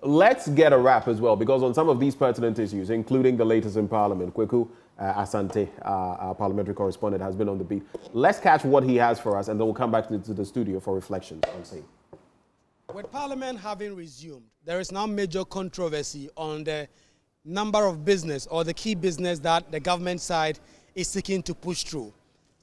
let's get a wrap as well, because on some of these pertinent issues, including the latest in Parliament, Kweku Asante, our parliamentary correspondent, has been on the beat. Let's catch what he has for us, and then we'll come back to the studio for reflections on same. With Parliament having resumed, there is now major controversy on the number of business or the key business that the government side is seeking to push through.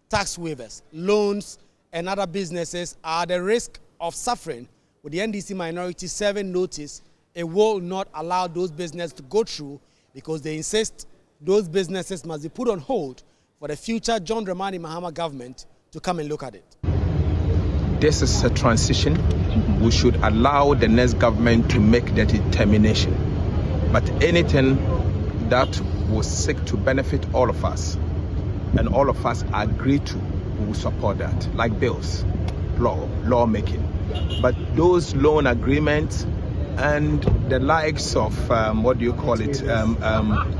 Tax waivers, loans, and other businesses are the risk of suffering, with the NDC minority serving notice it will not allow those businesses to go through because they insist those businesses must be put on hold for the future John Dramani Mahama government to come and look at it. This is a transition. We should allow the next government to make that determination. But anything that will seek to benefit all of us, and all of us agree to, we will support that, like bills, lawmaking. But those loan agreements and the likes of,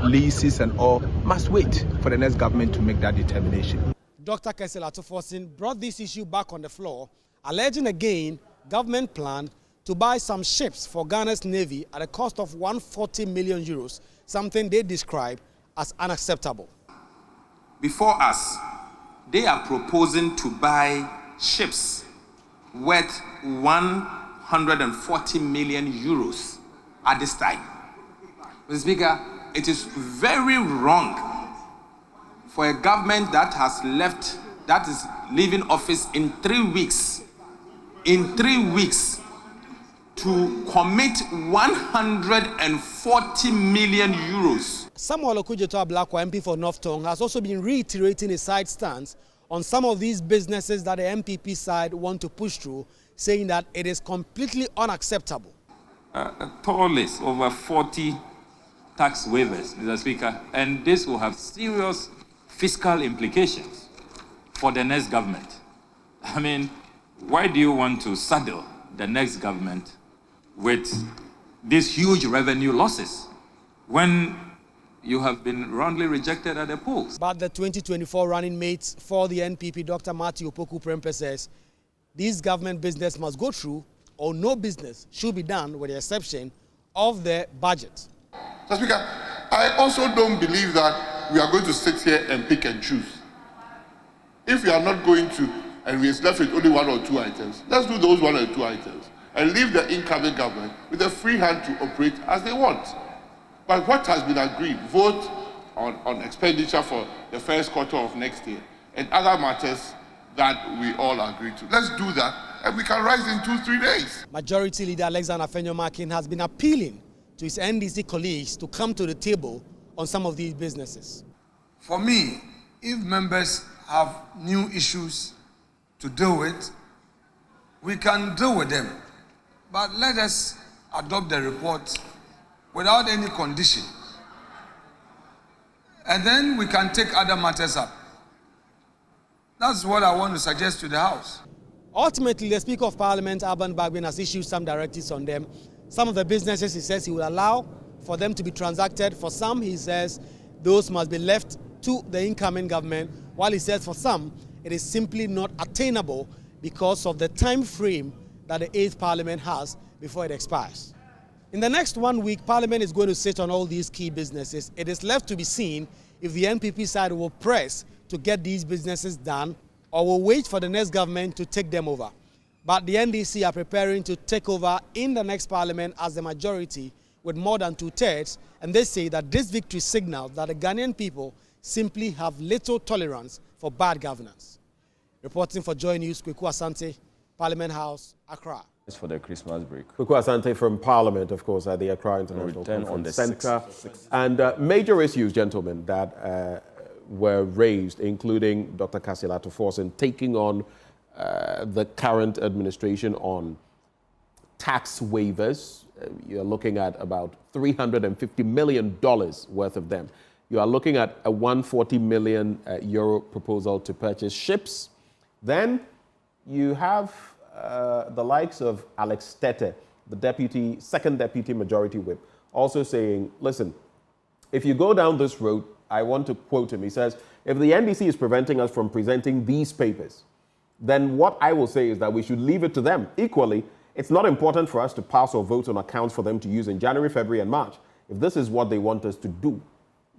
leases and all, must wait for the next government to make that determination. Dr. Kessel Atuforsin brought this issue back on the floor, alleging again government plan to buy some ships for Ghana's Navy at a cost of 140 million euros, something they describe as unacceptable. Before us, they are proposing to buy ships worth 140 million euros at this time. Mr. Speaker, it is very wrong for a government that is leaving office in 3 weeks, to commit 140 million euros. Samuel Okudzeto Ablakwa, MP for North Tongue, has also been reiterating his side stance on some of these businesses that the NPP side want to push through, saying that it is completely unacceptable. A tall list, over 40 tax waivers, Mr. Speaker, and this will have serious fiscal implications for the next government. I mean, why do you want to saddle the next government with these huge revenue losses when you have been roundly rejected at the polls? But the 2024 running mates for the NPP, Dr. Matthew Opoku Prempeh, says this government business must go through, or no business should be done with the exception of the budget. Mr. Speaker, I also don't believe that we are going to sit here and pick and choose. If we are not going to, and we are left with only 1 or 2 items, let's do those 1 or 2 items and leave the incoming government with a free hand to operate as they want. But what has been agreed, vote on expenditure for the first quarter of next year and other matters that we all agree to. Let's do that, and we can rise in 2-3 days. Majority Leader Alexander Afenyo-Markin has been appealing to his NDC colleagues to come to the table on some of these businesses. For me, if members have new issues to deal with, we can deal with them. But let us adopt the report without any condition. And then we can take other matters up. That's what I want to suggest to the House. Ultimately, the Speaker of Parliament, Alban Bagbin, has issued some directives on them. Some of the businesses, he says, he will allow for them to be transacted. For some, he says, those must be left to the incoming government, while he says for some, it is simply not attainable because of the time frame that the 8th Parliament has before it expires. In the next 1 week, Parliament is going to sit on all these key businesses. It is left to be seen if the NPP side will press to get these businesses done or will wait for the next government to take them over. But the NDC are preparing to take over in the next Parliament as the majority with more than 2/3, and they say that this victory signals that the Ghanaian people simply have little tolerance for bad governance. Reporting for Joy News, Kweku Asante, Parliament House, Accra. It's for the Christmas break. Kweku Asante from Parliament, of course, at the Accra International Conference Centre. And major issues, gentlemen, that were raised, including Dr. Kessel Atuforsin taking on the current administration on tax waivers. You're looking at about $350 million worth of them. You are looking at a 140 million euro proposal to purchase ships. Then you have the likes of Alex Tete, the second deputy majority whip, also saying, listen, if you go down this road, I want to quote him. He says, if the NDC is preventing us from presenting these papers, then what I will say is that we should leave it to them. Equally, It's not important for us to pass or vote on accounts for them to use in January, February, and March. If this is what they want us to do,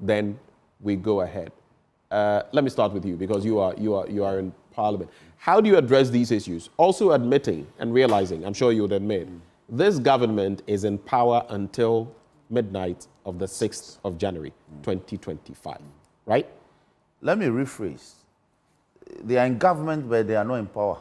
then we go ahead. Let me start with you, because you are in Parliament. How do you address these issues? Also admitting and realizing, I'm sure you would admit, this government is in power until midnight of the 6th of January, 2025, right? Let me rephrase. They are in government, but they are not in power.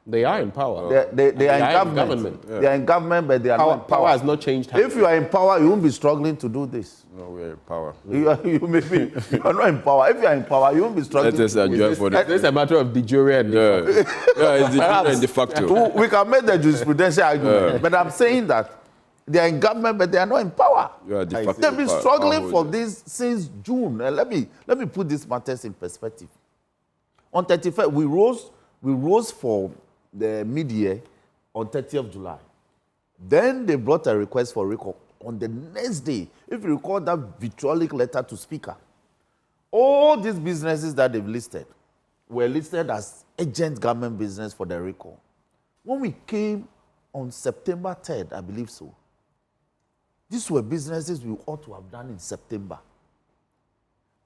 They are in power. They are in government. Yeah. They are in government, but they are not in power. Power has not changed. If you are in power, you won't be struggling to do this. No, we are in power. You are not in power. If you are in power, you won't be struggling. This is a matter of de jure and de facto. Yeah, it's de jure and de facto. We can make the jurisprudential argument, but I'm saying that they are in government, but they are not in power. Yeah, de facto. They've been struggling for this since June. Let me put these matters in perspective. On 31st, we rose for the mid-year on 30th of July. Then they brought a request for recall on the next day. If you recall that vitriolic letter to Speaker, all these businesses that they've listed were listed as agent government business for the recall. When we came on September 3rd, I believe so, these were businesses we ought to have done in September.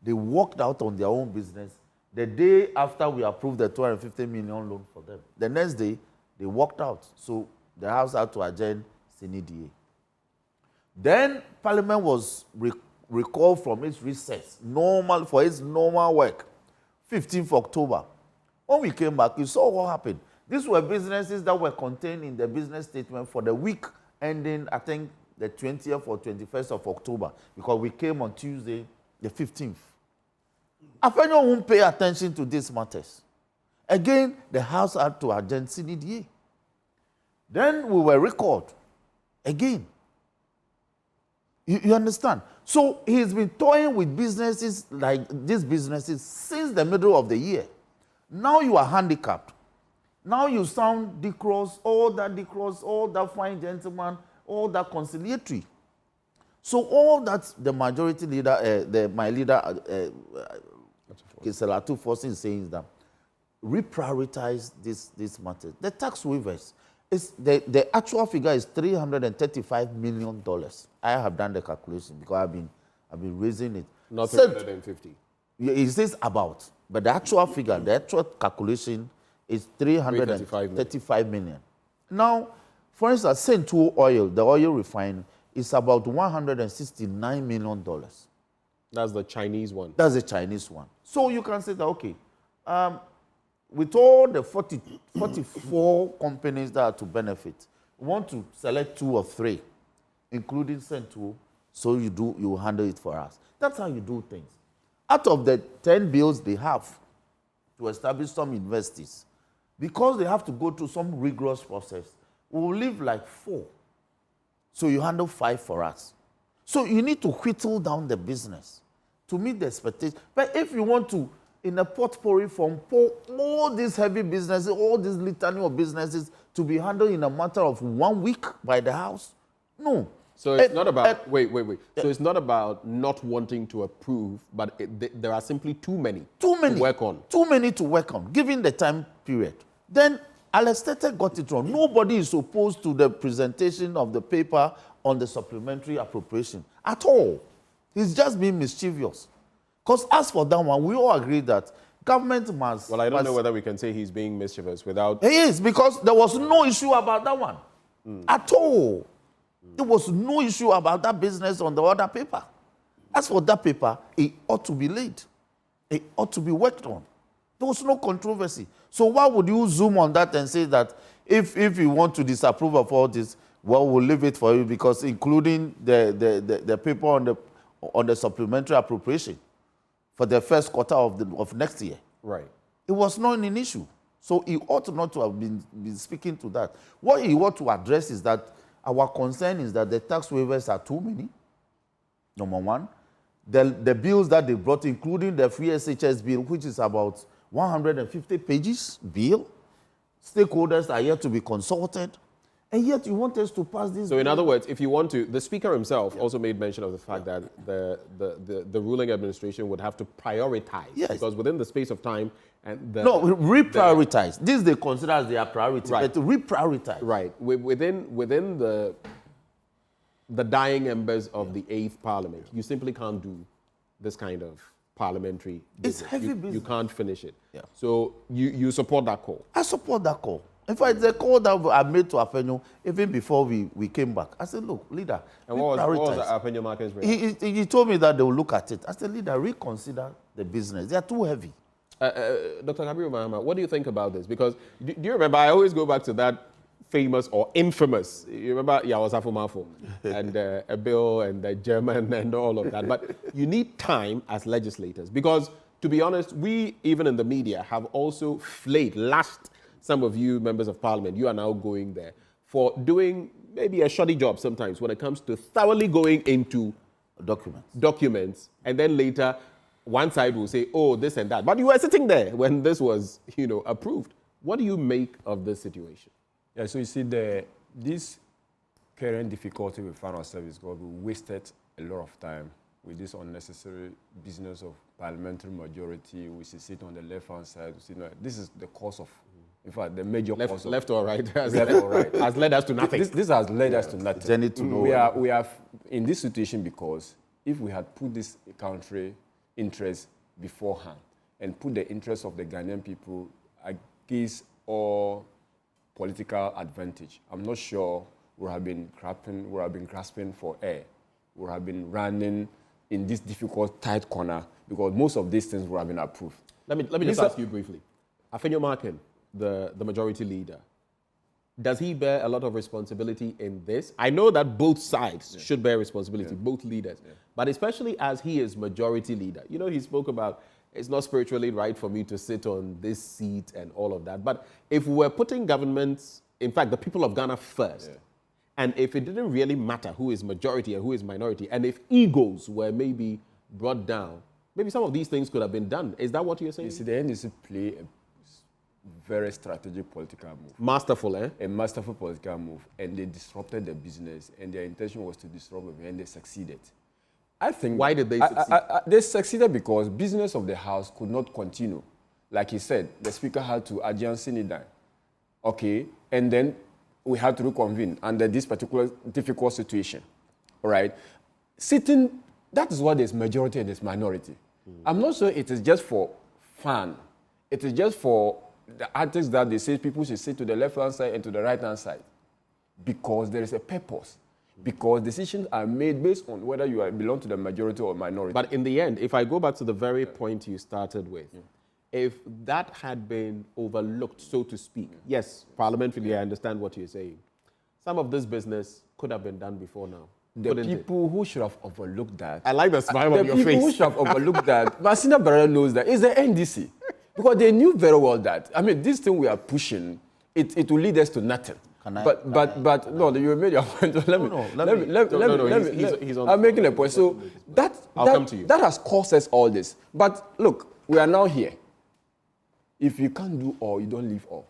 They walked out on their own business the day after we approved the 250 million loan for them. The next day, they walked out. So the House had to adjourn CNDA. Then Parliament was recalled from its recess, for its normal work, 15th October. When we came back, we saw what happened. These were businesses that were contained in the business statement for the week ending, I think, the 20th or 21st of October, because we came on Tuesday, the 15th. Afenyo won't pay attention to these matters. Again, the House had to adjourn CNDA. Then we were recalled again. You understand? So he's been toying with businesses like these businesses since the middle of the year. Now you are handicapped. Now you sound decorous, all that fine gentleman, all that conciliatory. So all that the majority leader, my leader, Keselatu Force is saying is that reprioritize this matter. The tax waivers, the actual figure is $335 million. I have done the calculation because I've been raising it. Not 350. It says about, but the actual figure, the actual calculation is $335 million. Now, for instance, Central Oil, the oil refinery, is about $169 million. That's the Chinese one. That's the Chinese one. So you can say that, okay, with all the 44 companies that are to benefit, we want to select 2 or 3, including Central, so you handle it for us. That's how you do things. Out of the 10 bills they have to establish some investees, because they have to go through some rigorous process, we will leave like 4. So you handle 5 for us. So you need to whittle down the business to meet the expectation. But if you want to, in a potpourri form, pour all these heavy businesses, all these litany of businesses to be handled in a matter of 1 week by the House, no. So it's not about, wait. So it's not about not wanting to approve, but there are simply too many to work on. Too many to work on, given the time period. Then Alestete got it wrong. Nobody is opposed to the presentation of the paper on the supplementary appropriation at all. He's just being mischievous. Because as for that one, we all agree that government must... Well, I don't know whether we can say he's being mischievous without... He is, because there was no issue about that one at all. There was no issue about that business on the other paper. As for that paper, it ought to be laid. It ought to be worked on. There was no controversy. So why would you zoom on that and say that if you want to disapprove of all this, well, we'll leave it for you, because including the paper on the supplementary appropriation for the first quarter of next year. Right. It was not an issue. So he ought not to have been speaking to that. What he ought to address is that our concern is that the tax waivers are too many, number one. The bills that they brought, including the free SHS bill, which is about 150 pages bill. Stakeholders are yet to be consulted. And yet you want us to pass this. So in other words, if you want to, the Speaker himself also made mention of the fact that the ruling administration would have to prioritize. Yes. Because within the space of time and reprioritize. This they consider as their priority, right. but to reprioritize. Right. Within the dying embers of the 8th Parliament, you simply can't do this kind of parliamentary business. It's heavy business. You can't finish it. Yeah. So you support that call? I support that call. In fact, the call that I made to Afenyo, even before we came back, I said, look, leader, and what was Afenyo Market's reaction? He told me that they will look at it. I said, leader, reconsider the business. They are too heavy. Dr. Kabiru Mahama, what do you think about this? Because do you remember, I always go back to that famous or infamous, you remember Yawasafu Mafo and a bill and the German and all of that. But you need time as legislators because, to be honest, we, even in the media, have also lashed some of you members of parliament, you are now going there for doing maybe a shoddy job sometimes when it comes to thoroughly going into documents. And then later, one side will say, oh, this and that. But you were sitting there when this was, approved. What do you make of this situation? Yeah, so you see, this current difficulty we found ourselves is because we wasted a lot of time with this unnecessary business of parliamentary majority. We sit on the left-hand side. This is the cause of, in fact, the major cause of... Left or right? Has led us to nothing. This has led us to nothing. We are in this situation because if we had put this country interest beforehand and put the interests of the Ghanaian people against all political advantage, I'm not sure we have been grasping for air. We have been running in this difficult, tight corner because most of these things would have been approved. Let me just ask you briefly. Afenyo Markin, the majority leader, does he bear a lot of responsibility in this? I know that both sides should bear responsibility, both leaders, but especially as he is majority leader. He spoke about it's not spiritually right for me to sit on this seat and all of that. But if we're putting governments, in fact, the people of Ghana first, and if it didn't really matter who is majority and who is minority, and if egos were maybe brought down, maybe some of these things could have been done. Is that what you're saying? You see, the NDC play a very strategic political move. Masterful, eh? A masterful political move. And they disrupted the business, and their intention was to disrupt it, and they succeeded. I think... Why did they succeed? They succeeded because business of the House could not continue. Like he said, the Speaker had to adjourn Sine down. Okay, and then we had to reconvene under this particular difficult situation. All right? Sitting, that is what there's majority and there's minority. I'm not sure it is just for fun. It is just for the artists that they say people should sit to the left-hand side and to the right-hand side. Because there is a purpose. Because decisions are made based on whether you belong to the majority or minority. But in the end, if I go back to the very point you started with, if that had been overlooked, so to speak, yes, parliamentary, I understand what you're saying. Some of this business could have been done before now. The people who should have overlooked that. I like the smile on your face. The people who should have overlooked that, Masina Barrera knows that, is the NDC. Because they knew very well that, this thing we are pushing, it will lead us to nothing. No, you made your point. I'm making a point. So that has caused us all this. But look, we are now here. If you can't do all, you don't leave all.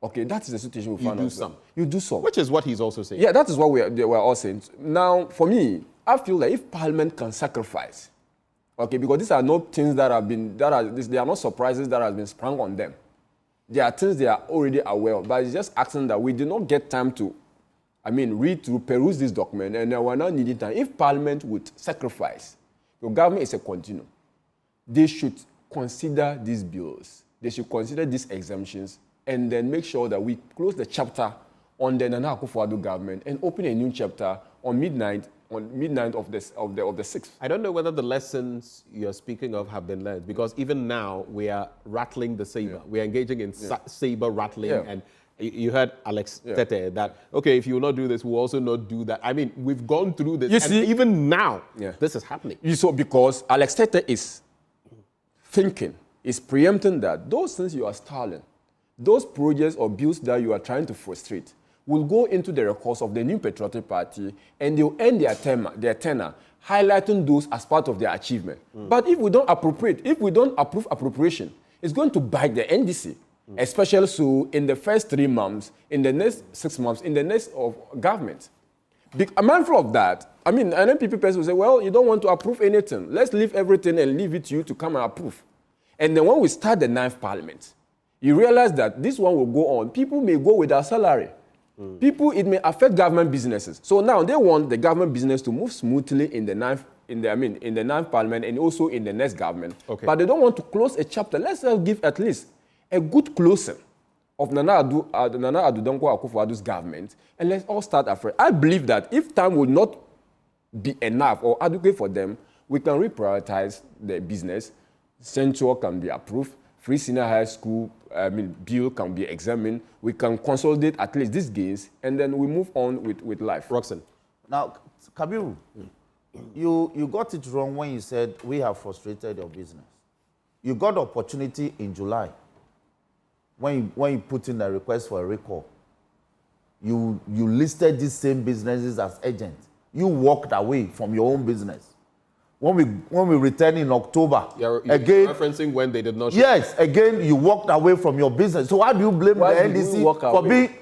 Okay, that is the situation we found ourselves. You do some. Which is what he's also saying. Yeah, that is what we're all saying. Now, for me, I feel that if Parliament can sacrifice, okay, because these are not things that have been, they are not surprises that have been sprung on them. There are things they are already aware of, but it's just asking that we did not get time to, read through, peruse this document, and we're now needing time. If Parliament would sacrifice, the government is a continuum. They should consider these bills. They should consider these exemptions, and then make sure that we close the chapter on the Nana Akufo-Addo government and open a new chapter on midnight of the 6th. I don't know whether the lessons you're speaking of have been learned, because even now we are rattling the saber. We are engaging in saber rattling, and you heard Alex Tete that, okay, if you will not do this, we'll also not do that. We've gone through this, and even now, this is happening. Because Alex Tete is thinking, is preempting that those things you are stalling, those projects or bills that you are trying to frustrate, will go into the records of the new Patriotic Party, and they'll end their tenure, highlighting those as part of their achievement. But if we don't appropriate, if we don't approve appropriation, it's going to bite the NDC. Especially so in the first 3 months, in the next 6 months, in the next of government. I'm mindful of that. I mean, an NPP person will say, well, you don't want to approve anything. Let's leave everything and leave it to you to come and approve. And then when we start the 9th parliament, you realize that this one will go on. People may go without salary. People, it may affect government businesses. So now they want the government business to move smoothly in the 9th, in the 9th parliament and also in the next government. Okay. But they don't want to close a chapter. Let's give at least a good closing of Nana Addo Dankwa Akufo-Addo's government, and let's all start afresh. I believe that if time will not be enough or adequate for them, we can reprioritize the business. Censure can be approved. Free senior high school bill can be examined. We can consolidate at least these gains, and then we move on with life. Roxanne. Now, Kabiru, you got it wrong when you said we have frustrated your business. You got the opportunity in July when you put in a request for a recall. You listed these same businesses as agents. You walked away from your own business. When we return in October, you're again referencing when they did not. Yes, again you walked away from your business. So why do you blame the NDC for being?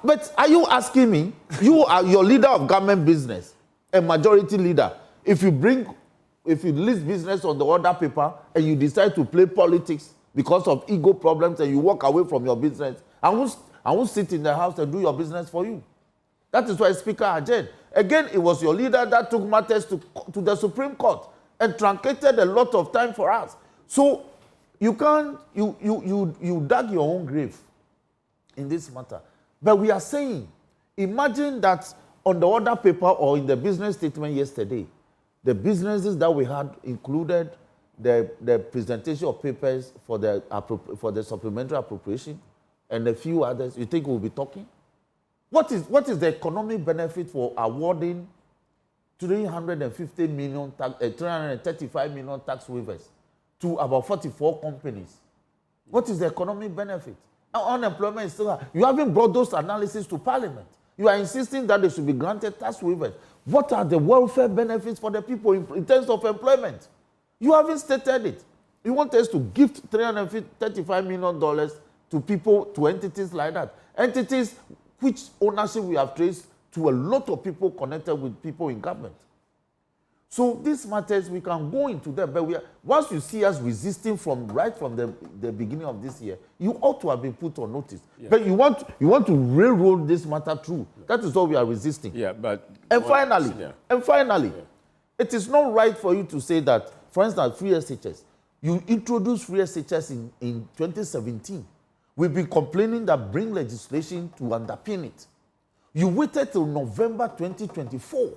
But are you asking me? You are your leader of government business, a majority leader. If you list business on the order paper and you decide to play politics because of ego problems and you walk away from your business, I won't sit in the house and do your business for you. That is why Speaker adjourned. Again, it was your leader that took matters to the Supreme Court and truncated a lot of time for us. So you dug your own grave in this matter. But we are saying, imagine that on the order paper or in the business statement yesterday, the businesses that we had included the presentation of papers for the supplementary appropriation and a few others. You think we'll be talking? What is the economic benefit for awarding 335 million tax waivers to about 44 companies? What is the economic benefit? Unemployment is still high. You haven't brought those analyses to Parliament. You are insisting that they should be granted tax waivers. What are the welfare benefits for the people in terms of employment? You haven't stated it. You want us to gift $335 million to people, to entities like that. Entities which ownership we have traced to a lot of people connected with people in government. So these matters, we can go into them, but once you see us resisting right from the beginning of this year, you ought to have been put on notice. Yeah. But you want to railroad this matter through. That is what we are resisting. Yeah, but finally, it is not right for you to say that, for instance, free SHS. You introduced free SHS in 2017. We've been complaining that bring legislation to underpin it. You waited till November 2024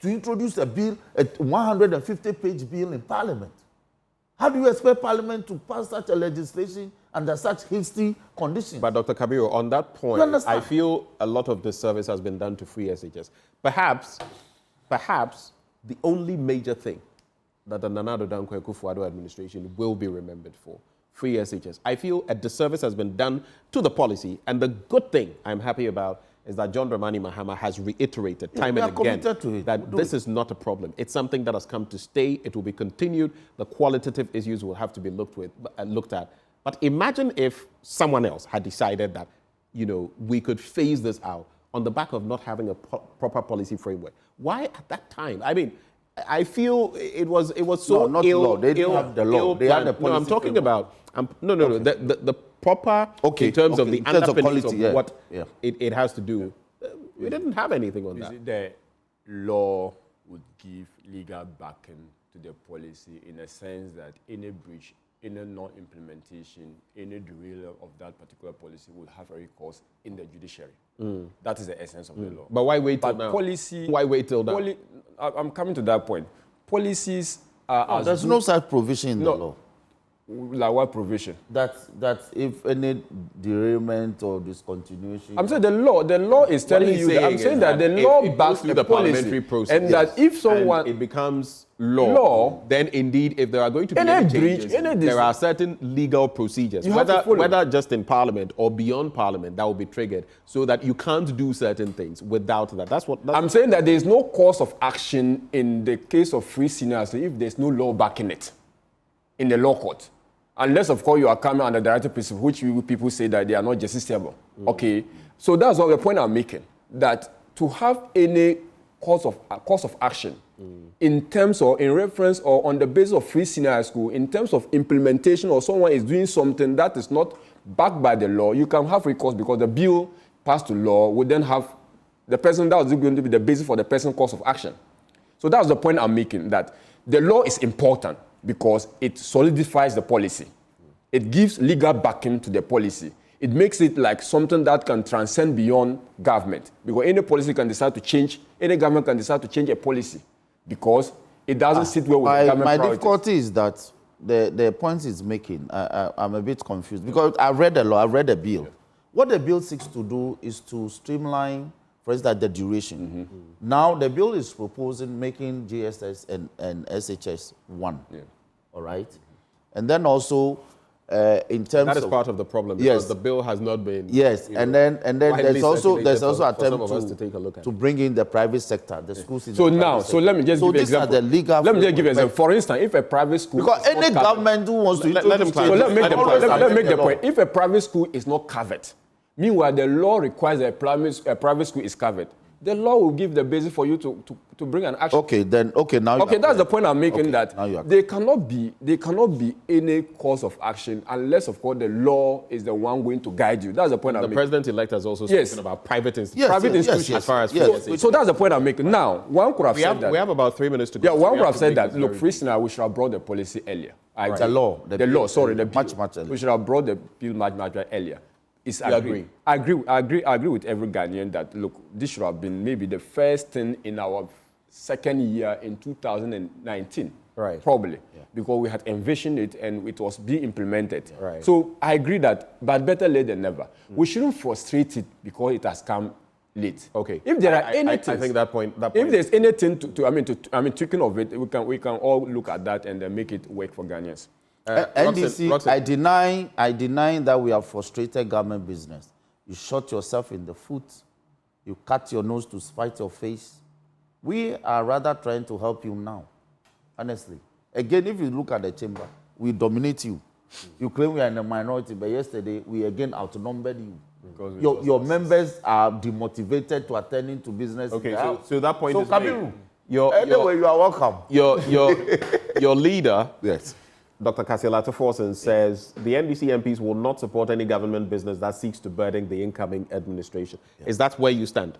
to introduce a bill, a 150-page bill in Parliament. How do you expect Parliament to pass such a legislation under such hasty conditions? But Dr. Kabiru, on that point, I feel a lot of disservice has been done to free SHS. Perhaps the only major thing that the Nana Addo Dankwa Akufo-Addo administration will be remembered for, free SHS. I feel a disservice has been done to the policy, and the good thing I'm happy about is that John Dramani Mahama has reiterated time and again that this is not a problem. It's something that has come to stay. It will be continued. The qualitative issues will have to be looked at. But imagine if someone else had decided that, we could phase this out on the back of not having a proper policy framework. Why at that time? I mean, I feel it was so not ill. Law. They didn't have the law. They had the policy. No, I'm talking about the proper in terms of the underpinnings of what it has to do. We didn't have anything on that. The law would give legal backing to the policy in a sense that any breach, any non-implementation, any derailment of that particular policy would have a recourse in the judiciary. That is the essence of the law. But why wait till now? Why wait till now? I'm coming to that point. Policies are... there's no such provision in the law. Like what provision? That if any derailment or discontinuation... I'm saying the law is telling you that. I'm saying that the law backs the parliamentary process. And that if someone... And it becomes law, then indeed, if there are going to be any changes, there are certain legal procedures, whether just in Parliament or beyond Parliament, that will be triggered so that you can't do certain things without that. I'm saying that there is no course of action in the case of free seniors if there's no law backing it in the law court. Unless, of course, you are coming under directive principle, which people say that they are not justiciable. Okay, so that's what the point I'm making, that to have any course of action in terms or in reference or on the basis of free senior high school, in terms of implementation or someone is doing something that is not backed by the law, you can have recourse because the bill passed to law would then have the person that was going to be the basis for the person's course of action. So that's the point I'm making, that the law is important because it solidifies the policy. It gives legal backing to the policy. It makes it like something that can transcend beyond government. Because any policy can decide to change, any government can decide to change a policy because it doesn't sit well with the government My priorities. difficulty is that the point he's making, I'm a bit confused because I read the law, I read the bill. What the bill seeks to do is to streamline, for instance, the duration. Now, the bill is proposing making JSS and SHS one, all right? And then also, in terms that is part of the problem because the bill has not been and then there's also attempt to take a look at to bring in the private sector, the schools in so the now, so let me just give an example. Let me just give an example. For instance, if a private school because any government who wants to let him so let me make the point. If a private school is not covered, meanwhile the law requires that a private school is covered, the law will give the basis for you to bring an action. Now that's the point I'm making, that there cannot be any course of action unless, of course, the law is the one going to guide you. That's the point I'm making. The president-elect has also spoken about private institutions. As far as so that's the point I'm making. Now, one could have said that. We have about 3 minutes to go. Yeah, one could have said that, look, free scenario, we should have brought the policy earlier. The law. The bill. Much earlier. We should have brought the bill much earlier. I agree with every Ghanaian that, look, this should have been maybe the first thing in our second year in 2019. Right. Probably. Because we had envisioned it and it was being implemented. Right. So I agree that, but better late than never. We shouldn't frustrate it because it has come late. Okay. If there are anything, I think that point. If there's anything tweaking of it, we can all look at that and then make it work for Ghanaians. NDC, I deny that we have frustrated government business. You shot yourself in the foot. You cut your nose to spite your face. We are rather trying to help you now, honestly. Again, if you look at the chamber, we dominate you. You claim we are in a minority, but yesterday we again outnumbered you. Your members are demotivated to attending to business. Okay, so that point is Kabiru, anyway, you are welcome. Your leader, yes, Dr. Kasila Forson, says the NDC MPs will not support any government business that seeks to burden the incoming administration. Yeah. Is that where you stand?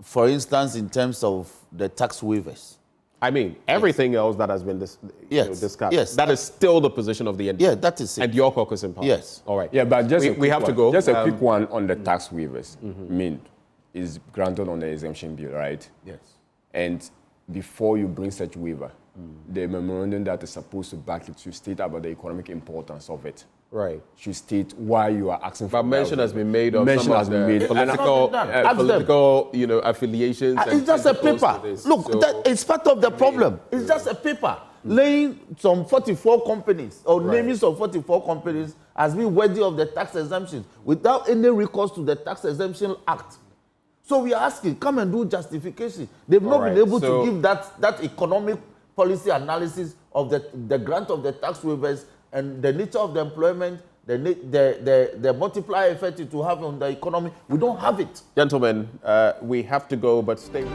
For instance, in terms of the tax waivers. I mean, everything else that has been discussed. Yes. That is still the position of the NDC. Yeah, that is it. And your caucus in Parliament. Yes. All right. Yeah, but just we have to go. Just a quick one on the tax waivers. I mean, is granted on the exemption bill, right? Yes. And before you bring such waiver, the memorandum that is supposed to back it should state about the economic importance of it. Right. Should state why you are asking for. But mention has been made of mention has been made. Political, affiliations. It's just a paper. Look, it's part of the problem. It's just a paper. Laying some 44 companies or naming some 44 companies as being worthy of the tax exemptions without any recourse to the Tax Exemption Act. So we are asking, come and do justification. They've not been able to give that economic policy analysis of the grant of the tax waivers and the nature of the employment, the multiplier effect it will have on the economy. We don't have it. Gentlemen, we have to go, but stay.